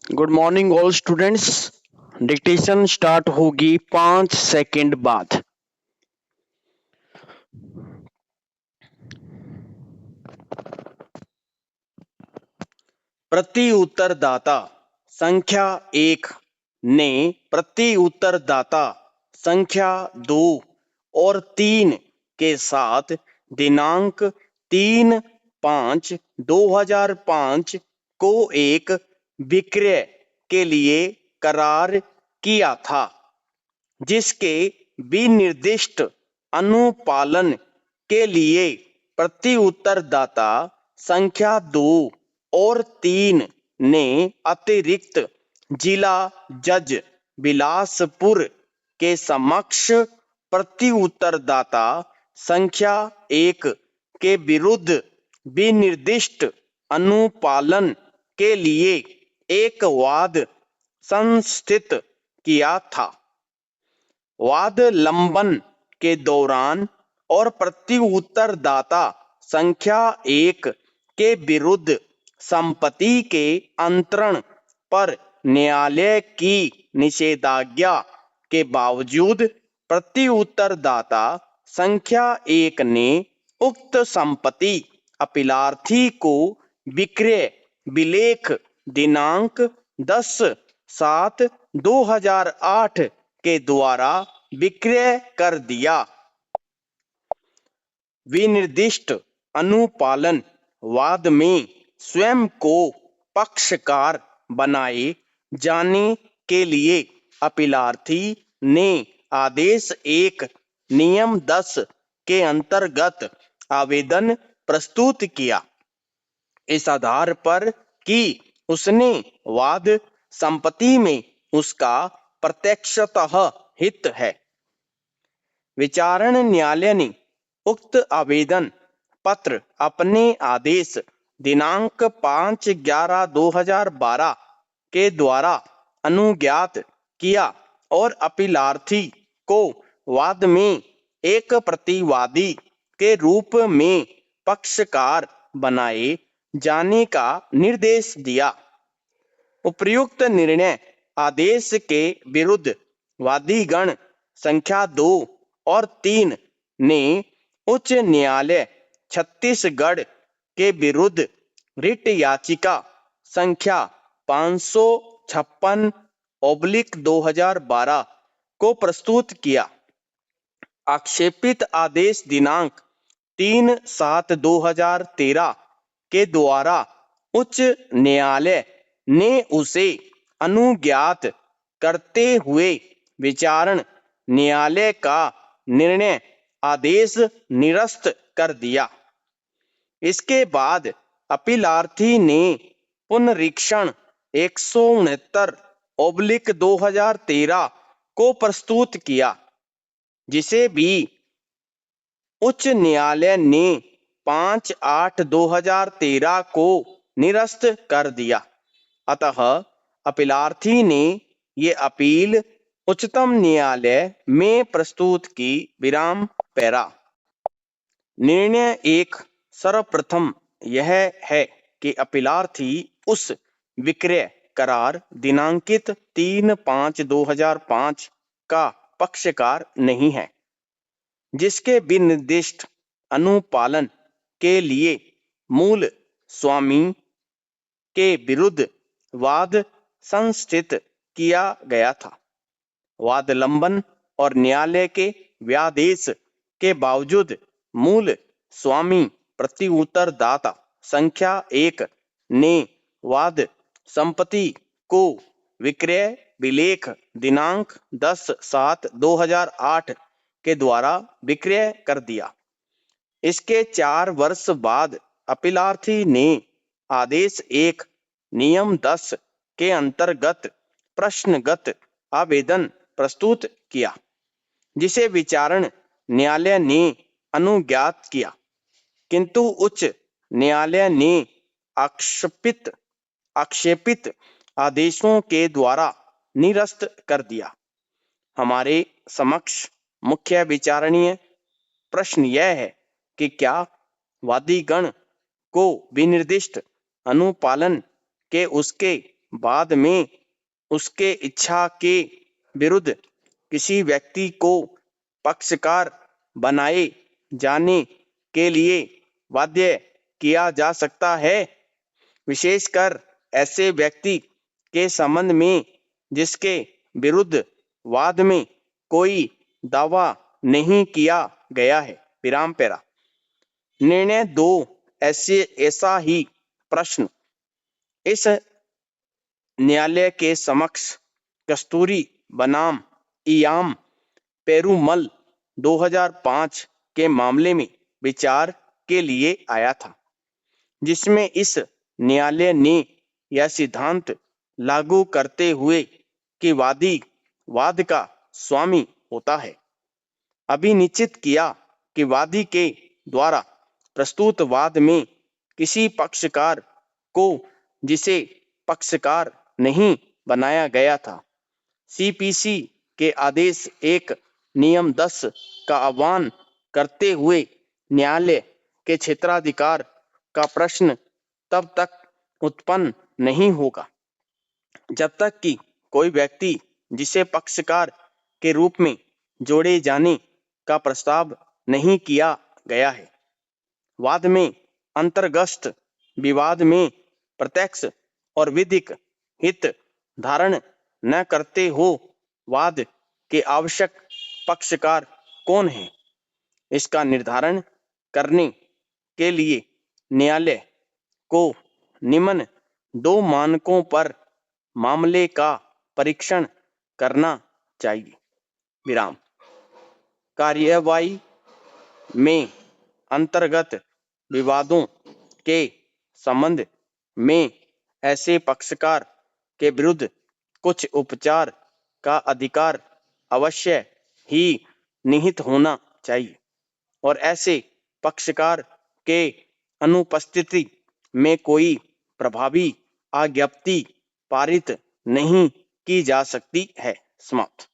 Good morning all students. Dictation start होगी 5 second बाद। प्रति उत्तरदाता संख्या 1 ने प्रति उत्तरदाता संख्या 2 और 3 के साथ दिनांक 3/5/2005 को एक विक्रय के लिए करार किया था, जिसके विनिर्दिष्ट अनुपालन के लिए प्रति उत्तरदाता संख्या 2 और 3 ने अतिरिक्त जिला जज बिलासपुर के समक्ष प्रति उत्तरदाता संख्या 1 के विरुद्ध विनिर्दिष्ट अनुपालन के लिए एक वाद संस्थित किया था। वाद लंबन के दौरान और प्रति उत्तरदाता संख्या 1 के विरुद्ध संपत्ति के अंतरण पर न्यायालय की निषेधाज्ञा के बावजूद प्रति उत्तरदाता संख्या 1 ने उक्त संपत्ति अपीलार्थी को विक्रय विलेख दिनांक 10/7/2008 के द्वारा विक्रय कर दिया। विनिर्दिष्ट अनुपालन वाद में स्वयं को पक्षकार बनाए जाने के लिए अपीलार्थी ने आदेश 1 नियम 10 के अंतर्गत आवेदन प्रस्तुत किया। इस आधार पर कि उसने वाद संपत्ति में उसका प्रत्यक्षतः हित है, विचारण न्यायालय ने उक्त आवेदन पत्र अपने आदेश दिनांक 5/11/2012 के द्वारा अनुज्ञात किया और अपीलार्थी को वाद में एक प्रतिवादी के रूप में पक्षकार बनाए जाने का निर्देश दिया। उपर्युक्त निर्णय आदेश के विरुद्ध वादीगण संख्या 2 और 3 ने उच्च न्यायालय छत्तीसगढ़ के विरुद्ध रिट याचिका संख्या 556/2012 को प्रस्तुत किया। आक्षेपित आदेश दिनांक 3/7/2013 के द्वारा उच्च न्यायालय ने उसे अनुज्ञात करते हुए विचारण न्यायालय का निर्णय आदेश निरस्त कर दिया। इसके बाद अपीलार्थी ने पुनरीक्षण 169/2013 को प्रस्तुत किया, जिसे भी उच्च न्यायालय ने 5/8/2013 को निरस्त कर दिया। अतः अपीलार्थी ने ये अपील उच्चतम न्यायालय में प्रस्तुत की। विराम पैरा। निर्णय 1 सर्वप्रथम यह है कि अपीलार्थी उस विक्रय करार दिनांकित 3/5/2005 का पक्षकार नहीं है, जिसके विनिर्दिष्ट अनुपालन के लिए मूल स्वामी के विरुद्ध वाद संस्थित किया गया था। वाद लंबन और न्यायालय के व्यादेश के बावजूद मूल स्वामी प्रति उत्तरदाता संख्या 1 ने वाद संपत्ति को विक्रय विलेख दिनांक 10/7/2008 के द्वारा विक्रय कर दिया। इसके 4 वर्ष बाद अपीलार्थी ने आदेश 1 नियम 10 के अंतर्गत प्रश्नगत आवेदन प्रस्तुत किया, जिसे विचारण न्यायालय ने अनुज्ञात किया, किंतु उच्च न्यायालय ने आक्षेपित आदेशों के द्वारा निरस्त कर दिया। हमारे समक्ष मुख्य विचारणीय प्रश्न यह है कि क्या वादीगण को विनिर्दिष्ट अनुपालन के उसके बाद में उसके इच्छा के विरुद्ध किसी व्यक्ति को पक्षकार बनाए जाने के लिए बाध्य किया जा सकता है, विशेषकर ऐसे व्यक्ति के संबंध में जिसके विरुद्ध वाद में कोई दावा नहीं किया गया है। विराम पेरा। निर्णय 2 ऐसा ही प्रश्न इस न्यायालय के समक्ष कस्तूरी बनाम इयाम पेरुमल 2005 के मामले में विचार के लिए आया था, जिसमें इस न्यायालय ने यह सिद्धांत लागू करते हुए कि वादी वाद का स्वामी होता है, अभिनिश्चित किया कि वादी के द्वारा प्रस्तुत वाद में किसी पक्षकार को जिसे पक्षकार नहीं बनाया गया था, सीपीसी के आदेश 1 नियम 10 का आह्वान करते हुए न्यायालय के क्षेत्राधिकार का प्रश्न तब तक उत्पन्न नहीं होगा जब तक कि कोई व्यक्ति जिसे पक्षकार के रूप में जोड़े जाने का प्रस्ताव नहीं किया गया है, वाद में अंतर्गत विवाद में प्रत्यक्ष और विधिक हित धारण न करते हो। वाद के आवश्यक पक्षकार कौन है, इसका निर्धारण करने के लिए न्यायालय को निम्न 2 मानकों पर मामले का परीक्षण करना चाहिए। विराम। कार्यवाही में अंतर्गत विवादों के संबंध में ऐसे पक्षकार के विरुद्ध कुछ उपचार का अधिकार अवश्य ही निहित होना चाहिए और ऐसे पक्षकार के अनुपस्थिति में कोई प्रभावी आज्ञप्ति पारित नहीं की जा सकती है। समाप्त।